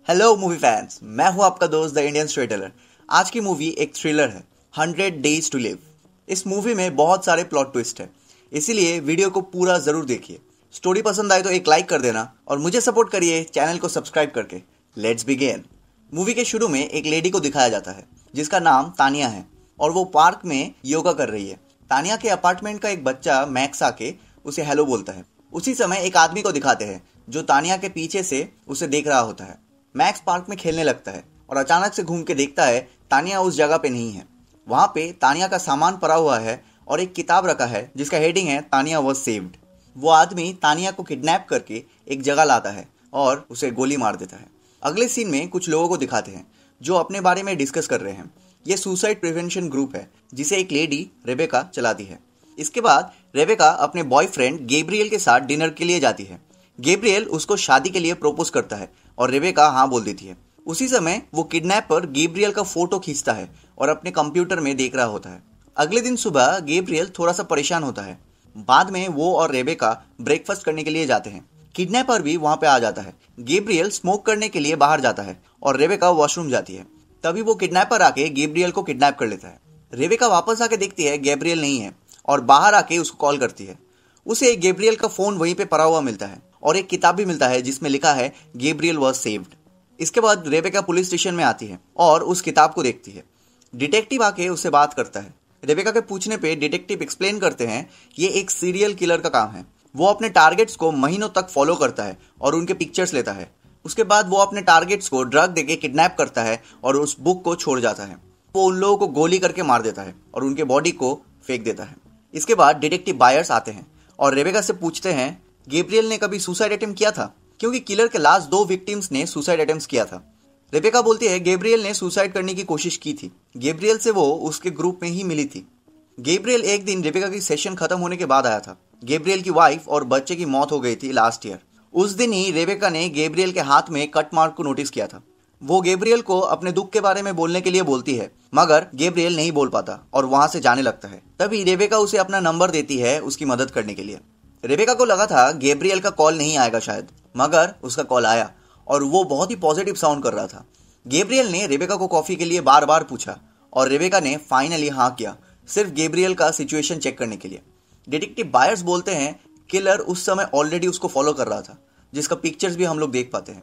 Hello movie fans, मैं हूं आपका दोस्त द इंडियन स्टोरी टेलर। आज की मूवी एक थ्रिलर है, 100 डेज टू लिव। इस मूवी में बहुत सारे प्लॉट ट्विस्ट है, इसीलिए वीडियो को पूरा जरूर देखिए। स्टोरी पसंद आए तो एक लाइक कर देना और मुझे सपोर्ट करिए चैनल को सब्सक्राइब करके। Let's begin. मूवी के शुरू में एक लेडी को दिखाया जाता है जिसका नाम तानिया है और वो पार्क में योगा कर रही है। तानिया के अपार्टमेंट का एक बच्चा मैक्स आके उसे हेलो बोलता है। उसी समय एक आदमी को दिखाते हैं जो तानिया के पीछे से उसे देख रहा होता है। मैक्स पार्क में खेलने लगता है और अचानक से घूम के देखता है तानिया उस जगह पे नहीं है। वहां पे तानिया का सामान पड़ा हुआ है और एक किताब रखा है जिसका हेडिंग है तानिया वॉज सेव्ड। वो आदमी तानिया को किडनैप करके एक जगह लाता है और उसे गोली मार देता है। अगले सीन में कुछ लोगों को दिखाते हैं जो अपने बारे में डिस्कस कर रहे हैं। ये सुसाइड प्रिवेंशन ग्रुप है जिसे एक लेडी रेबेका चलाती है। इसके बाद रेबेका अपने बॉयफ्रेंड गैब्रियल के साथ डिनर के लिए जाती है। गैब्रियल उसको शादी के लिए प्रपोज करता है और रेबेका हाँ बोल देती है। उसी समय वो किडनैपर गैब्रियल का फोटो खींचता है और अपने कंप्यूटर में देख रहा होता है। अगले दिन सुबह गैब्रियल थोड़ा सा परेशान होता है। बाद में वो और रेबेका ब्रेकफास्ट करने के लिए जाते हैं। किडनैपर भी वहां पे आ जाता है। गैब्रियल स्मोक करने के लिए बाहर जाता है और रेबेका वॉशरूम जाती है। तभी वो किडनैपर आके गैब्रियल को किडनैप कर लेता है। रेबेका वापस आके देखती है गैब्रियल नहीं है और बाहर आके उसको कॉल करती है। उसे गैब्रियल का फोन वहीं पे पड़ा हुआ मिलता है और एक किताब भी मिलता है जिसमें लिखा है गैब्रियल वॉज सेव्ड। इसके बाद रेबेका पुलिस स्टेशन में आती है और उस किताब को देखती है। डिटेक्टिव आके उससे बात करता है। रेबेका के पूछने पे डिटेक्टिव एक्सप्लेन करते हैं ये एक सीरियल किलर का काम है। वो अपने टारगेट्स को महीनों तक फॉलो करता है और उनके पिक्चर्स लेता है। उसके बाद वो अपने टारगेट्स को ड्रग देके किडनैप करता है और उस बुक को छोड़ जाता है। वो उन लोगों को गोली करके मार देता है और उनके बॉडी को फेंक देता है। इसके बाद डिटेक्टिव बायर्स आते हैं और रेबेका से पूछते हैं गैब्रियल ने कभी सुसाइड अटेम्प्ट किया था, क्योंकि किलर के लास्ट 2 विक्टिम्स ने सुसाइड अटेम्प्ट किया था। रेबेका बोलती है गैब्रियल ने सुसाइड करने की कोशिश की थी। गैब्रियल से वो उसके ग्रुप में ही मिली थी। गैब्रियल एक दिन रेबेका की सेशन खत्म होने के बाद आया था। गैब्रियल की वाइफ और बच्चे की मौत हो गई थी लास्ट ईयर। उस दिन ही रेबेका ने गैब्रियल के हाथ में कट मार्क को नोटिस किया था। वो गैब्रियल को अपने दुख के बारे में बोलने के लिए बोलती है मगर गैब्रियल नहीं बोल पाता और वहां से जाने लगता है। तभी रेबेका उसे अपना नंबर देती है उसकी मदद करने के लिए। रेबेका को लगा था गैब्रियल का कॉल नहीं आएगा शायद, मगर उसका कॉल आया और वो बहुत ही पॉजिटिव साउंड कर रहा था। गैब्रियल ने रेबेका को कॉफी के लिए बार बार पूछा और रेबेका ने फाइनली हाँ किया, सिर्फ गैब्रियल का सिचुएशन चेक करने के लिए। डिटेक्टिव बायर्स बोलते हैं किलर उस समय ऑलरेडी उसको फॉलो कर रहा था, जिसका पिक्चर्स भी हम लोग देख पाते हैं।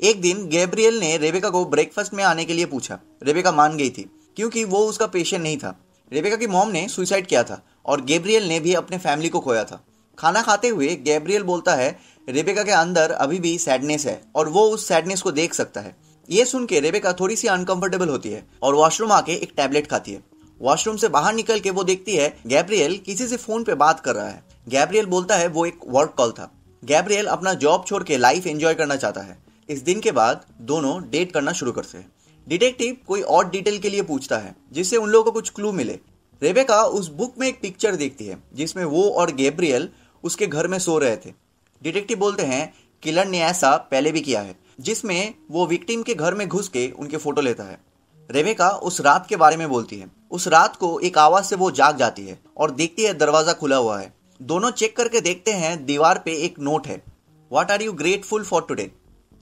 एक दिन गैब्रियल ने रेबेका को ब्रेकफास्ट में आने के लिए पूछा। रेबेका मान गई थी क्योंकि वो उसका पेशेंट नहीं था। रेबेका की मॉम ने सुसाइड किया था और गैब्रियल ने भी अपने फैमिली को खोया था। खाना खाते हुए गैब्रियल बोलता है रेबेका के अंदर अभी भी सैडनेस है और वो उस सैडनेस को देख सकता है। ये सुन के रेबेका थोड़ी सी अनकंफर्टेबल होती है और वॉशरूम आके एक टैबलेट खाती है। वॉशरूम से बाहर निकल के वो देखती है गैब्रियल किसी से फोन पे बात कर रहा है। गैब्रियल बोलता है वो एक वर्क कॉल था। गैब्रियल अपना जॉब छोड़ के लाइफ एंजॉय करना चाहता है। इस दिन के बाद दोनों डेट करना शुरू करते हैं। डिटेक्टिव कोई और डिटेल के लिए पूछता है जिससे उन लोगों को कुछ क्लू मिले। रेबेका उस बुक में एक पिक्चर देखती है जिसमें वो और गैब्रियल उसके घर में सो रहे थे। डिटेक्टिव बोलते हैं किलर ने ऐसा पहले भी किया है, जिसमें वो विक्टिम के घर में घुस के उनके फोटो लेता है। रेबेका उस रात के बारे में बोलती है। उस रात को एक आवाज से वो जाग जाती है और देखती है दरवाजा खुला हुआ है। दोनों चेक करके देखते हैं दीवार पे एक नोट है, what are you grateful for today.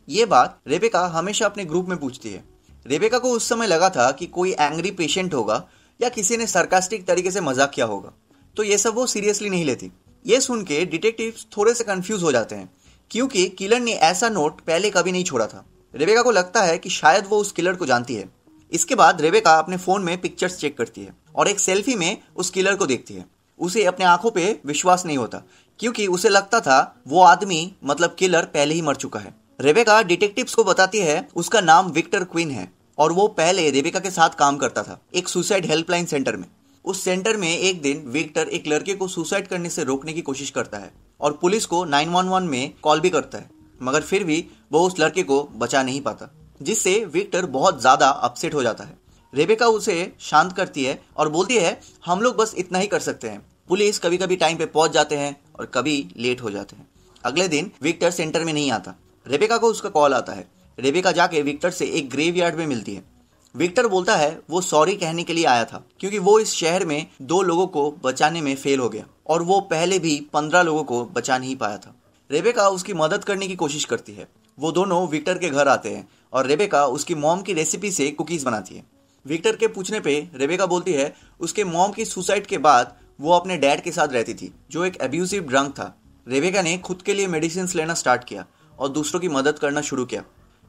ये बात रेबेका हमेशा अपने ग्रुप में पूछती है। रेबेका को उस समय लगा था कि कोई एंग्री पेशेंट होगा या किसी ने सरकास्टिक तरीके से मजाक किया होगा, तो ये सब वो सीरियसली नहीं लेती। ये सुन के डिटेक्टिव्स थोड़े से कंफ्यूज हो जाते हैं क्योंकि किलर ने ऐसा नोट पहले कभी नहीं छोड़ा था। रेबेका को लगता है कि शायद वो उस किलर को जानती है। इसके बाद रेबेका अपने फोन में पिक्चर्स चेक करती है और एक सेल्फी में उस किलर को देखती है। उसे अपने आंखों पे विश्वास नहीं होता क्योंकि उसे लगता था वो आदमी मतलब किलर पहले ही मर चुका है। रेबेका डिटेक्टिव्स को बताती है उसका नाम विक्टर क्विन है और वो पहले रेबेका के साथ काम करता था एक सुसाइड हेल्पलाइन सेंटर में। उस सेंटर में एक दिन विक्टर एक लड़के को सुसाइड करने से रोकने की कोशिश करता है और पुलिस को 911 में कॉल भी करता है, मगर फिर भी वो उस लड़के को बचा नहीं पाता, जिससे विक्टर बहुत ज्यादा अपसेट हो जाता है। रेबेका उसे शांत करती है और बोलती है हम लोग बस इतना ही कर सकते हैं। पुलिस कभी कभी टाइम पे पहुंच जाते हैं और कभी लेट हो जाते हैं। अगले दिन विक्टर सेंटर में नहीं आता। रेबेका को उसका कॉल आता है। रेबेका जाके विक्टर से एक ग्रेवयार्ड में मिलती है। विक्टर बोलता है वो सॉरी कहने के लिए आया था क्योंकि वो इस शहर में 2 लोगों को बचाने में फेल हो गया और वो पहले भी 15 लोगों को बचा नहीं पाया था। रेबेका उसकी मदद करने की कोशिश करती है। वो दोनों विक्टर के घर आते हैं और रेबेका उसकी मॉम की रेसिपी से कुकीज बनाती है। विक्टर के पूछने पे रेबेका बोलती है उसके मॉम की सुसाइड के बाद वो अपने डैड के साथ रहती थी, जो एक एब्यूसिव ड्रंक था। रेबेका ने खुद के लिए मेडिसिन लेना स्टार्ट किया और दूसरों की मदद करना शुरू किया।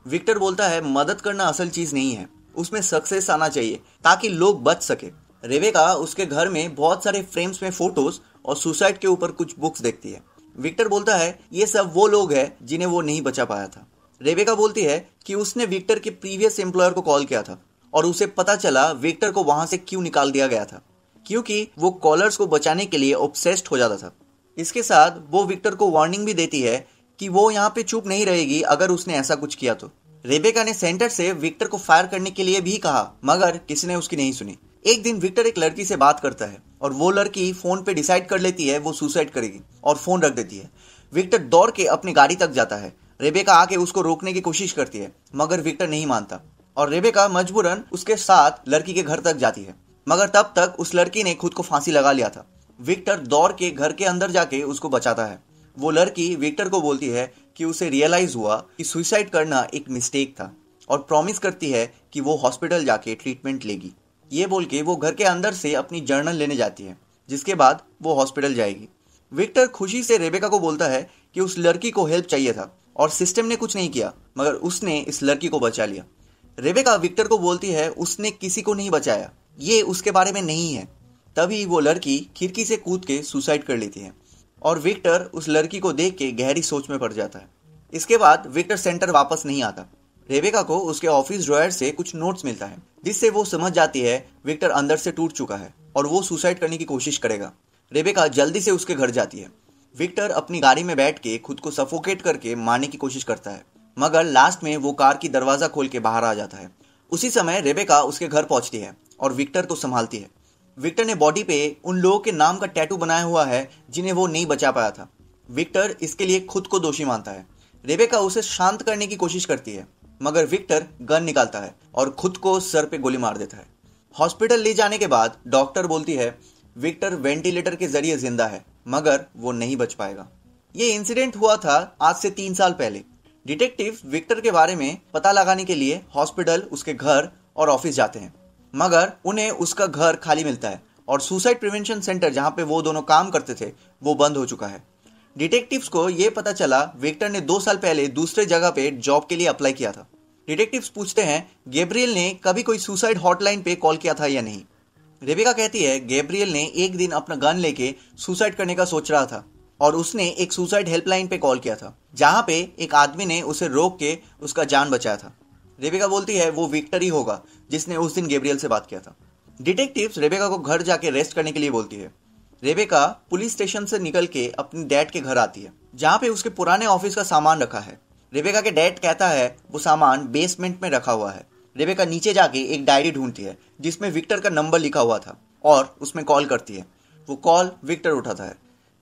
विक्टर बोलता है मदद करना असल चीज नहीं है, उसमें सक्सेस आना चाहिए ताकि लोग बच सके। रेबेका उसके घर में बहुत सारे फ्रेम्स में फोटोज और सुसाइड के ऊपर कुछ बुक्स देखती है। विक्टर बोलता है ये सब वो लोग हैं जिन्हें वो नहीं बचा पाया था। रेबेका बोलती है कि उसने विक्टर के प्रीवियस एम्प्लॉयर को कॉल किया था और उसे पता चला विक्टर को वहां से क्यों निकाल दिया गया था, क्योंकि वो कॉलर्स को बचाने के लिए ऑब्सेस्ड हो जाता था। इसके साथ वो विक्टर को वार्निंग भी देती है कि वो यहाँ पे चुप नहीं रहेगी अगर उसने ऐसा कुछ किया तो। रेबेका ने सेंटर से विक्टर को फायर करने के लिए भी कहा, मगर किसी ने उसकी नहीं सुनी। एक दिन विक्टर एक लड़की से बात करता है और वो लड़की फोन पे डिसाइड कर लेती है वो सुसाइड करेगी और फोन रख देती है। विक्टर दौड़ के अपनी गाड़ी तक जाता है। रेबेका आके उसको रोकने की कोशिश करती है, मगर विक्टर नहीं मानता और रेबेका मजबूरन उसके साथ लड़की के घर तक जाती है, मगर तब तक उस लड़की ने खुद को फांसी लगा लिया था। विक्टर दौड़ के घर के अंदर जाके उसको बचाता है। वो लड़की विक्टर को बोलती है कि उसे रियलाइज हुआ कि सुसाइड करना एक मिस्टेक था और प्रॉमिस करती है कि वो हॉस्पिटल जाके ट्रीटमेंट लेगी। ये बोल के वो घर के अंदर से अपनी जर्नल लेने जाती है, जिसके बाद वो हॉस्पिटल जाएगी। विक्टर खुशी से रेबेका को बोलता है कि उस लड़की को हेल्प चाहिए था और सिस्टम ने कुछ नहीं किया, मगर उसने इस लड़की को बचा लिया। रेबेका विक्टर को बोलती है उसने किसी को नहीं बचाया, ये उसके बारे में नहीं है। तभी वो लड़की खिड़की से कूद के सुसाइड कर लेती है और विक्टर उस लड़की को देख के गहरी सोच में पड़ जाता है। इसके बाद विक्टर सेंटर वापस नहीं आता। रेबेका को उसके ऑफिस ड्रॉयर से कुछ नोट्स मिलता है, जिससे वो समझ जाती है विक्टर अंदर से टूट चुका है और वो सुसाइड करने की कोशिश करेगा। रेबेका जल्दी से उसके घर जाती है। विक्टर अपनी गाड़ी में बैठ के खुद को सफोकेट करके मारने की कोशिश करता है, मगर लास्ट में वो कार की दरवाजा खोल के बाहर आ जाता है। उसी समय रेबेका उसके घर पहुंचती है और विक्टर को संभालती है। विक्टर ने बॉडी पे उन लोगों के नाम का टैटू बनाया हुआ है जिन्हें वो नहीं बचा पाया था। विक्टर इसके लिए खुद को दोषी मानता है। रेबेका उसे शांत करने की कोशिश करती है, मगर विक्टर गन निकालता है और खुद को सर पे गोली मार देता है। हॉस्पिटल ले जाने के बाद डॉक्टर बोलती है विक्टर वेंटिलेटर के जरिए जिंदा है, मगर वो नहीं बच पाएगा। ये इंसिडेंट हुआ था आज से 3 साल पहले। डिटेक्टिव विक्टर के बारे में पता लगाने के लिए हॉस्पिटल, उसके घर और ऑफिस जाते हैं, मगर उन्हें उसका घर खाली मिलता है और सुसाइड प्रिवेंशन सेंटर जहां पे वो दोनों काम करते थे वो बंद हो चुका है। डिटेक्टिव्स को ये पता चला विक्टर ने 2 साल पहले दूसरे जगह पे जॉब के लिए अप्लाई किया था। डिटेक्टिव्स पूछते हैं गैब्रियल ने कभी कोई सुसाइड हॉटलाइन पे कॉल किया था या नहीं। रेबेका कहती है गैब्रियल ने एक दिन अपना गन लेके सुसाइड करने का सोच रहा था और उसने एक सुसाइड हेल्पलाइन पे कॉल किया था, जहां पे एक आदमी ने उसे रोक के उसका जान बचाया था। रेबेका बोलती है वो विक्टर ही होगा जिसने उस दिन गैब्रियल से बात किया था। डिटेक्टिव्स रेबेका को घर जाके रेस्ट करने के लिए बोलती है। रेबेका पुलिस स्टेशन से निकल के अपनी डैड के घर आती है, जहां पे उसके पुराने ऑफिस का सामान रखा है। रेबेका के डैड कहता है वो सामान बेसमेंट में रखा हुआ है। रेबेका नीचे जाके एक डायरी ढूंढती है जिसमें विक्टर का नंबर लिखा हुआ था और उसमें कॉल करती है। वो कॉल विक्टर उठाता है।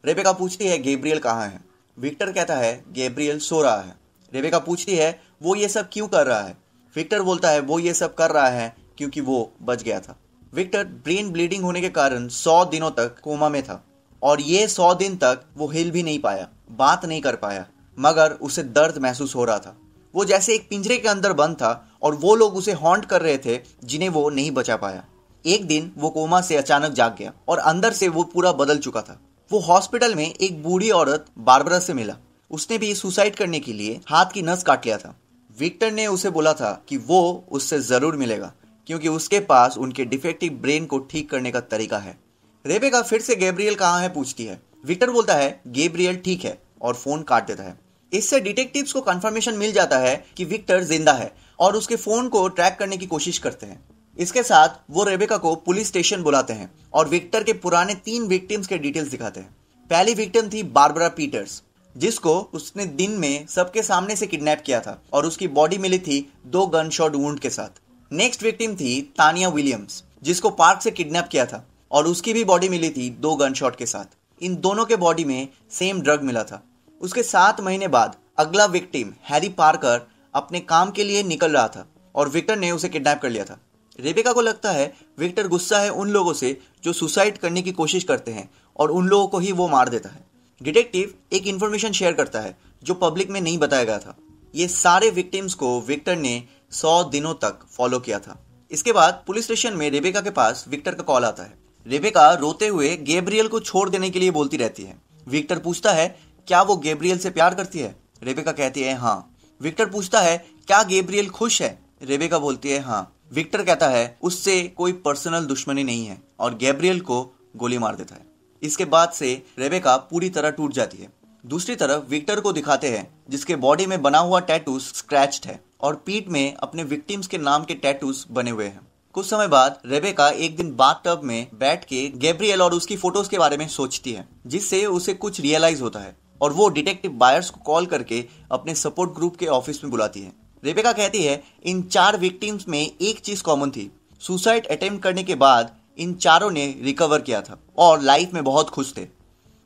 रेबेका पूछती है गैब्रियल कहाँ है। विक्टर कहता है गैब्रियल सो रहा है। रेबेका पूछती है वो ये सब क्यों कर रहा है। विक्टर बोलता है वो ये सब कर रहा है क्योंकि वो बच गया था। विक्टर ब्रेन ब्लीडिंग होने के कारण 100 दिनों तक कोमा में था और ये 100 दिन तक वो हिल भी नहीं पाया, बात नहीं कर पाया, मगर उसे दर्द महसूस हो रहा था। वो जैसे एक पिंजरे के अंदर बंद था और वो लोग उसे हॉन्ट कर रहे थे जिन्हें वो नहीं बचा पाया। एक दिन वो कोमा से अचानक जाग गया और अंदर से वो पूरा बदल चुका था। वो हॉस्पिटल में एक बूढ़ी औरत बारबरा से मिला। उसने भी सुसाइड करने के लिए हाथ की नस काट लिया था। विक्टर ने उसे बोला था कि वो उससे जरूर मिलेगा क्योंकि उसके पास उनके डिफेक्टिव ब्रेन को ठीक करने का तरीका है। रेबेका फिर से गैब्रियल कहाँ है पूछती है। विक्टर बोलता है गैब्रियल ठीक है और फोन काट देता है। इससे डिटेक्टिव्स को कंफर्मेशन मिल जाता है कि विक्टर जिंदा है और उसके फोन को ट्रैक करने की कोशिश करते हैं। इसके साथ वो रेबेका को पुलिस स्टेशन बुलाते हैं और विक्टर के पुराने 3 विक्टिम्स के डिटेल्स दिखाते हैं। पहली विक्टिम थी बारबरा पीटर्स, जिसको उसने दिन में सबके सामने से किडनैप किया था और उसकी बॉडी मिली थी 2 गन शॉट वुंड के साथ। नेक्स्ट विक्टिम थी तानिया विलियम्स, जिसको पार्क से किडनैप किया था और उसकी भी बॉडी मिली थी 2 गन शॉट के साथ। इन दोनों के बॉडी में सेम ड्रग मिला था। उसके 7 महीने बाद अगला विक्टिम हैरी पार्कर अपने काम के लिए निकल रहा था और विक्टर ने उसे किडनैप कर लिया था। रेबेका को लगता है विक्टर गुस्सा है उन लोगों से जो सुसाइड करने की कोशिश करते हैं और उन लोगों को ही वो मार देता है। डिटेक्टिव एक इन्फॉर्मेशन शेयर करता है जो पब्लिक में नहीं बताया गया था। ये सारे विक्टिम्स को विक्टर ने 100 दिनों तक फॉलो किया था। इसके बाद पुलिस स्टेशन में रेबेका के पास विक्टर का कॉल आता है। रेबेका रोते हुए गैब्रियल को छोड़ देने के लिए बोलती रहती है। विक्टर पूछता है क्या वो गैब्रियल से प्यार करती है? रेबेका कहती है हाँ। विक्टर पूछता है क्या गैब्रियल खुश है? रेबेका बोलती है हाँ। विक्टर कहता है उससे कोई पर्सनल दुश्मनी नहीं है और गैब्रियल को गोली मार देता है। इसके बाद से रेबेका पूरी तरह टूट जाती है। दूसरी तरफ विक्टर को दिखाते हैं जिसके बॉडी में बना हुआ टैटूज स्क्रैच्ड है और पीठ में अपने विक्टिम्स के नाम के टैटूज बने हुए हैं। कुछ समय बाद रेबेका एक दिन बाथटब में बैठ के गैब्रियल और उसकी फोटोज के बारे में सोचती है, जिससे उसे कुछ रियलाइज होता है और वो डिटेक्टिव बायर्स को कॉल करके अपने सपोर्ट ग्रुप के ऑफिस में बुलाती है। रेबेका कहती है इन 4 विक्टिम्स में एक चीज कॉमन थी, सुसाइड अटेम्प्ट करने के बाद इन चारों ने रिकवर किया था और लाइफ में बहुत खुश थे।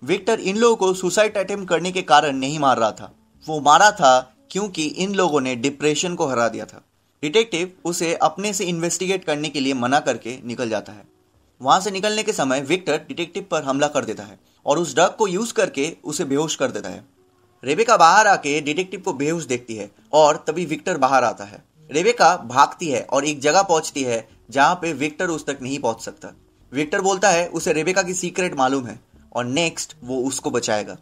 विक्टर इन लोगों को सुसाइड अटेम्प्ट करने के कारण नहीं मार रहा था, वो मारा था क्योंकि इन लोगों ने डिप्रेशन को हरा दिया था। डिटेक्टिव उसे अपने से इन्वेस्टिगेट करने के लिए मना करके निकल जाता है। वहां से निकलने के समय विक्टर डिटेक्टिव पर हमला कर देता है और उस ड्रग को यूज करके उसे बेहोश कर देता है। रेबेका बाहर आके डिटेक्टिव को बेहोश देखती है और तभी विक्टर बाहर आता है। रेबेका भागती है और एक जगह पहुंचती है जहां पे विक्टर उस तक नहीं पहुंच सकता। विक्टर बोलता है उसे रेबेका की सीक्रेट मालूम है और नेक्स्ट वो उसको बचाएगा।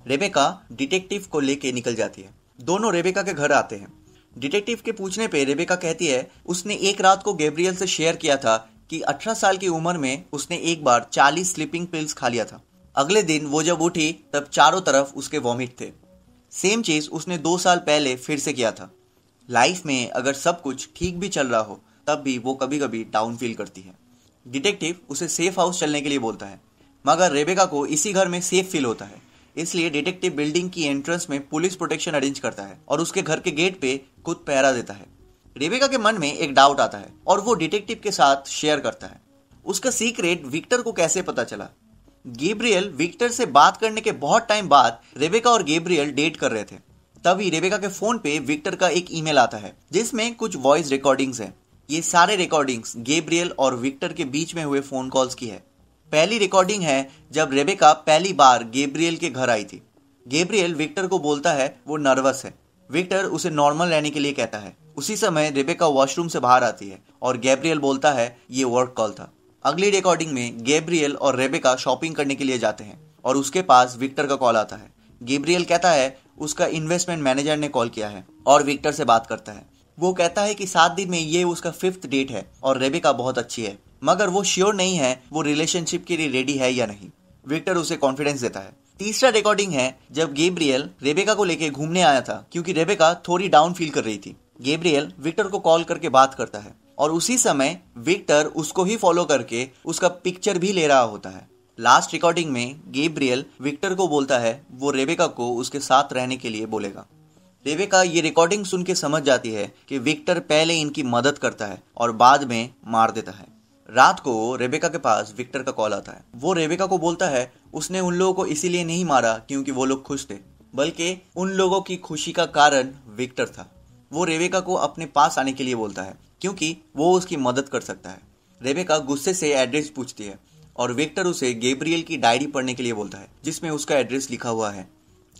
रेबेका डिटेक्टिव को लेके निकल जाती है। दोनों रेबेका के घर आते हैं। डिटेक्टिव के पूछने पे रेबेका कहती है उसने एक रात को गैब्रियल से शेयर किया था कि 18 साल की उम्र में उसने एक बार 40 स्लीपिंग पिल्स खा लिया था। अगले दिन वो जब उठी तब चारों तरफ उसके वॉमिट थे। सेम चीज उसने 2 साल पहले फिर से किया था। लाइफ में अगर सब कुछ ठीक भी चल रहा हो तब भी वो कभी कभी डाउन फील करती है। डिटेक्टिव उसे सेफ हाउस चलने के लिए बोलता है, मगर रेबेका को इसी घर में सेफ फील होता है। इसलिए डिटेक्टिव बिल्डिंग की एंट्रेंस में पुलिस प्रोटेक्शन अरेंज करता है और उसके घर के गेट पे खुद पहरा देता है। रेबेका के मन में एक डाउट आता है और वो डिटेक्टिव के साथ शेयर करता है। उसका सीक्रेट विक्टर को कैसे पता चला? गैब्रियल विक्टर से बात करने के बहुत टाइम बाद रेबेका और गैब्रियल डेट कर रहे थे। तभी रेबेका के फोन पे विक्टर का एक ईमेल आता है जिसमें कुछ वॉइस रिकॉर्डिंग्स हैं। ये सारे रिकॉर्डिंग्स गैब्रियल और विक्टर के बीच में हुए फोन कॉल्स की है। पहली रिकॉर्डिंग है जब रेबेका पहली बार गैब्रियल के घर आई थी। गैब्रियल विक्टर को बोलता है वो नर्वस है। विक्टर उसे नॉर्मल रहने के लिए कहता है। उसी समय रेबेका वॉशरूम से बाहर आती है और गैब्रियल बोलता है ये वर्क कॉल था। अगली रिकॉर्डिंग में गैब्रियल और रेबेका शॉपिंग करने के लिए जाते हैं और उसके पास विक्टर का कॉल आता है। गैब्रियल कहता है उसका इन्वेस्टमेंट मैनेजर ने कॉल किया है और विक्टर से बात करता है। वो कहता है कि 7 दिन में ये उसका 5th डेट है और रेबेका बहुत अच्छी है, मगर वो श्योर नहीं है वो रिलेशनशिप के लिए रेडी है या नहीं। विक्टर उसे कॉन्फिडेंस देता है। तीसरा रिकॉर्डिंग है जब गैब्रियल रेबेका को लेके घूमने आया था क्योंकि रेबेका थोड़ी डाउन फील कर रही थी। गैब्रियल विक्टर को कॉल करके बात करता है और उसी समय विक्टर उसको ही फॉलो करके उसका पिक्चर भी ले रहा होता है। लास्ट रिकॉर्डिंग में गैब्रियल विक्टर को बोलता है वो रेबेका को उसके साथ रहने के लिए बोलेगा। रेबेका ये रिकॉर्डिंग सुन के समझ जाती है कि विक्टर पहले इनकी मदद करता है और बाद में मार देता है। रात को रेबेका के पास विक्टर का कॉल आता है। वो रेबेका को बोलता है उसने उन लोगों को इसीलिए नहीं मारा क्योंकि वो लोग खुश थे, बल्कि उन लोगों की खुशी का कारण विक्टर था। वो रेबेका को अपने पास आने के लिए बोलता है क्योंकि वो उसकी मदद कर सकता है। रेबेका गुस्से से एड्रेस पूछती है और विक्टर उसे गैब्रियल की डायरी पढ़ने के लिए बोलता है जिसमें उसका एड्रेस लिखा हुआ है।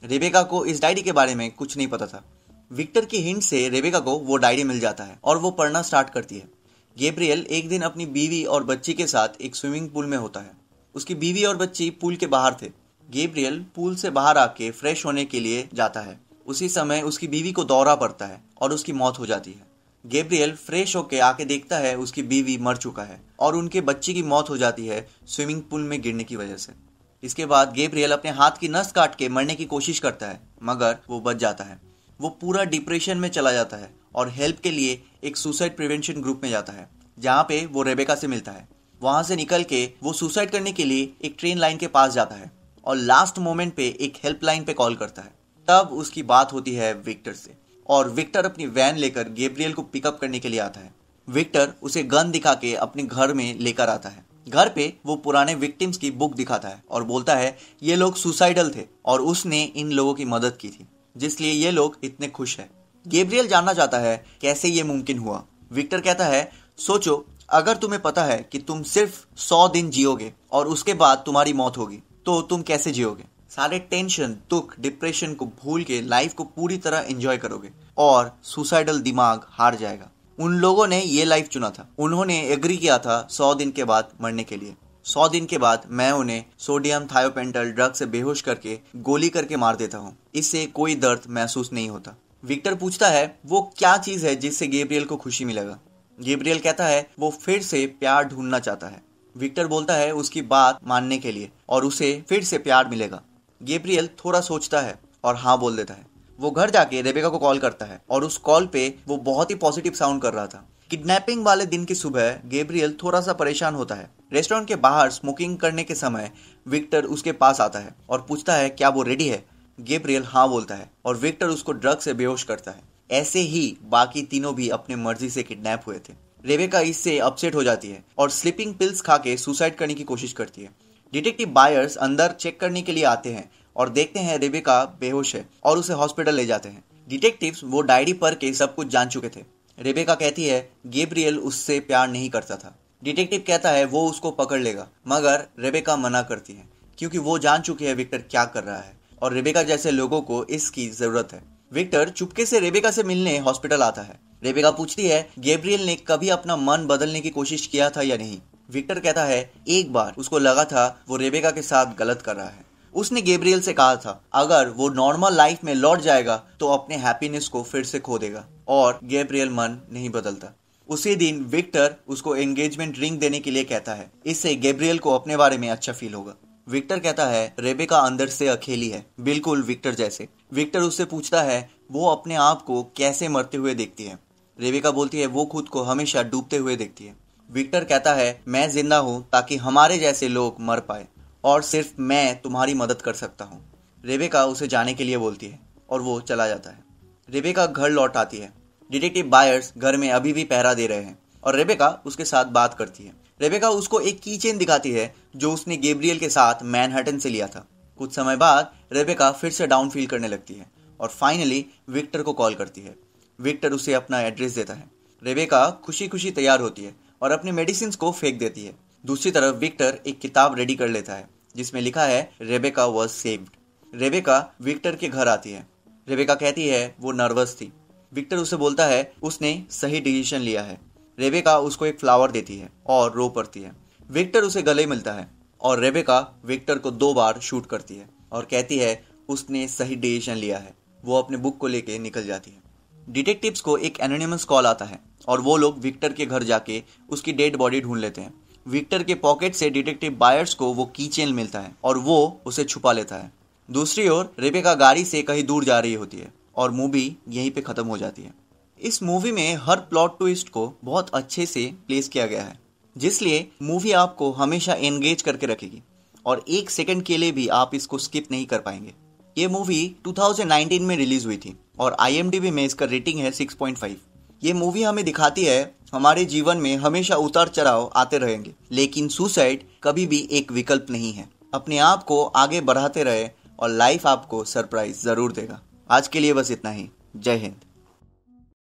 रेबेका को इस डायरी के बारे में कुछ नहीं पता था। विक्टर की हिंट से रेबेका को वो डायरी मिल जाता है और वो पढ़ना स्टार्ट करती है। गैब्रियल एक दिन अपनी बीवी और बच्ची के साथ एक स्विमिंग पूल में होता है। उसकी बीवी और बच्ची पूल के बाहर थे। गैब्रियल पूल से बाहर आके फ्रेश होने के लिए जाता है। उसी समय उसकी बीवी को दौरा पड़ता है और उसकी मौत हो जाती है। गैब्रियल फ्रेश होके आके देखता है उसकी बीवी मर चुका है और उनके बच्चे की मौत हो जाती है स्विमिंग पूल में गिरने की वजह से। इसके बाद गैब्रियल अपने हाथ की नस काट के मरने की कोशिश करता है, मगर वो बच जाता है। वो पूरा डिप्रेशन में चला जाता है और हेल्प के लिए एक सुसाइड प्रिवेंशन ग्रुप में जाता है जहाँ पे वो रेबेका से मिलता है। वहां से निकल के वो सुसाइड करने के लिए एक ट्रेन लाइन के पास जाता है और लास्ट मोमेंट पे एक हेल्पलाइन पे कॉल करता है। तब उसकी बात होती है विक्टर से और विक्टर अपनी वैन लेकर गैब्रियल को पिकअप करने के लिए आता है। विक्टर उसे गन दिखा के अपने घर में लेकर आता है। घर पे वो पुराने विक्टिम्स की बुक दिखाता है और बोलता है ये लोग सुसाइडल थे और उसने इन लोगों की मदद की थी, जिसलिए ये लोग इतने खुश हैं। गैब्रियल जानना चाहता है कैसे ये मुमकिन हुआ। विक्टर कहता है सोचो, अगर तुम्हें पता है कि तुम सिर्फ 100 दिन जियोगे और उसके बाद तुम्हारी मौत होगी तो तुम कैसे जियोगे? सारे टेंशन, दुख, डिप्रेशन को भूल के लाइफ को पूरी तरह एंजॉय करोगे और सुसाइडल दिमाग हार जाएगा। उन लोगों ने ये लाइफ चुना था। उन्होंने एग्री किया था 100 दिन के बाद मरने के लिए। 100 दिन के बाद मैं उन्हें सोडियम थायोपेंटल ड्रग से बेहोश करके गोली करके मार देता हूँ। इससे कोई दर्द महसूस नहीं होता। विक्टर पूछता है वो क्या चीज है जिससे गैब्रियल को खुशी मिलेगा। गैब्रियल कहता है वो फिर से प्यार ढूंढना चाहता है। विक्टर बोलता है उसकी बात मानने के लिए और उसे फिर से प्यार मिलेगा। गैब्रियल थोड़ा सोचता है और हाँ बोल देता है। वो घर जाके रेबेका को कॉल करता है और उस कॉल पे वो बहुत ही पॉजिटिव साउंड कर रहा था। किडनैपिंग वाले दिन की सुबह गैब्रियल थोड़ा सा परेशान होता है। रेस्टोरेंट के बाहर स्मोकिंग करने के समय विक्टर उसके पास आता है और पूछता है क्या वो रेडी है। गैब्रियल हाँ बोलता है और विक्टर उसको ड्रग से बेहोश करता है। ऐसे ही बाकी तीनों भी अपने मर्जी से किडनैप हुए थे। रेबेका इससे अपसेट हो जाती है और स्लीपिंग पिल्स खा के सुसाइड करने की कोशिश करती है। डिटेक्टिव बायर्स अंदर चेक करने के लिए आते हैं और देखते हैं रेबेका बेहोश है और उसे हॉस्पिटल ले जाते हैं। डिटेक्टिव्स वो डायरी पढ़ के सब कुछ जान चुके थे। रेबेका कहती है गैब्रियल उससे प्यार नहीं करता था। डिटेक्टिव कहता है वो उसको पकड़ लेगा, मगर रेबेका मना करती है क्योंकि वो जान चुकी है विक्टर क्या कर रहा है और रेबेका जैसे लोगों को इसकी जरूरत है। विक्टर चुपके से रेबेका से मिलने हॉस्पिटल आता है। रेबेका पूछती है गैब्रियल ने कभी अपना मन बदलने की कोशिश किया था या नहीं। विक्टर कहता है एक बार उसको लगा था वो रेबेका के साथ गलत कर रहा है। उसने गैब्रियल से कहा था अगर वो नॉर्मल लाइफ में लौट जाएगा तो अपने हैप्पीनेस को फिर से खो देगा और गैब्रियल मन नहीं बदलता। उसी दिन विक्टर उसको एंगेजमेंट रिंग देने के लिए कहता है। इससे गैब्रियल को अपने बारे में अच्छा फील होगा। विक्टर कहता है रेबेका अंदर से अकेली है, बिल्कुल विक्टर जैसे। विक्टर उससे पूछता है वो अपने आप को कैसे मरते हुए देखती है। रेबेका बोलती है वो खुद को हमेशा डूबते हुए देखती है। विक्टर कहता है मैं जिंदा हूँ ताकि हमारे जैसे लोग मर पाए और सिर्फ मैं तुम्हारी मदद कर सकता हूँ। रेबेका उसे जाने के लिए बोलती है और वो चला जाता है। रेबेका घर लौट आती है। डिटेक्टिव बायर्स घर में अभी भी पहरा दे रहे हैं और रेबेका उसके साथ बात करती है। रेबेका उसको एक की चेन दिखाती है जो उसने गैब्रियल के साथ मैनहट्टन से लिया था। कुछ समय बाद रेबेका फिर से डाउन फील करने लगती है और फाइनली विक्टर को कॉल करती है। विक्टर उसे अपना एड्रेस देता है। रेबेका खुशी खुशी तैयार होती है और अपने मेडिसिन को फेंक देती है। दूसरी तरफ विक्टर एक किताब रेडी कर लेता है जिसमें लिखा है Rebecca was saved. Rebecca Victor के घर आती है। रेबेका कहती है वो नर्वस थी। विक्टर उसे बोलता है उसने सही डिसीजन लिया है। रेबेका उसको एक फ्लावर देती है और रो पड़ती है। विक्टर उसे गले मिलता है और रेबेका विक्टर को 2 बार शूट करती है और कहती है उसने सही डिसीजन लिया है। वो अपने बुक को लेके निकल जाती है। डिटेक्टिव्स को एक एनोनिमस कॉल आता है और वो लोग विक्टर के घर जाके उसकी डेड बॉडी ढूंढ लेते हैं। विक्टर के पॉकेट से डिटेक्टिव बायर्स को वो की चेन मिलता है और वो उसे छुपा लेता है। दूसरी ओर रेबेका गाड़ी से कहीं दूर जा रही होती है और मूवी यहीं पे खत्म हो जाती है। इस मूवी में हर प्लॉट ट्विस्ट को बहुत अच्छे से प्लेस किया गया है, जिसलिए मूवी आपको हमेशा एंगेज करके रखेगी और 1 सेकंड के लिए भी आप इसको स्किप नहीं कर पाएंगे। ये मूवी 2019 में रिलीज हुई थी और IMDb में इसका रेटिंग है 6.5। ये मूवी हमें दिखाती है हमारे जीवन में हमेशा उतार चढ़ाव आते रहेंगे, लेकिन सुसाइड कभी भी एक विकल्प नहीं है। अपने आप को आगे बढ़ाते रहे और लाइफ आपको सरप्राइज जरूर देगा। आज के लिए बस इतना ही। जय हिंद।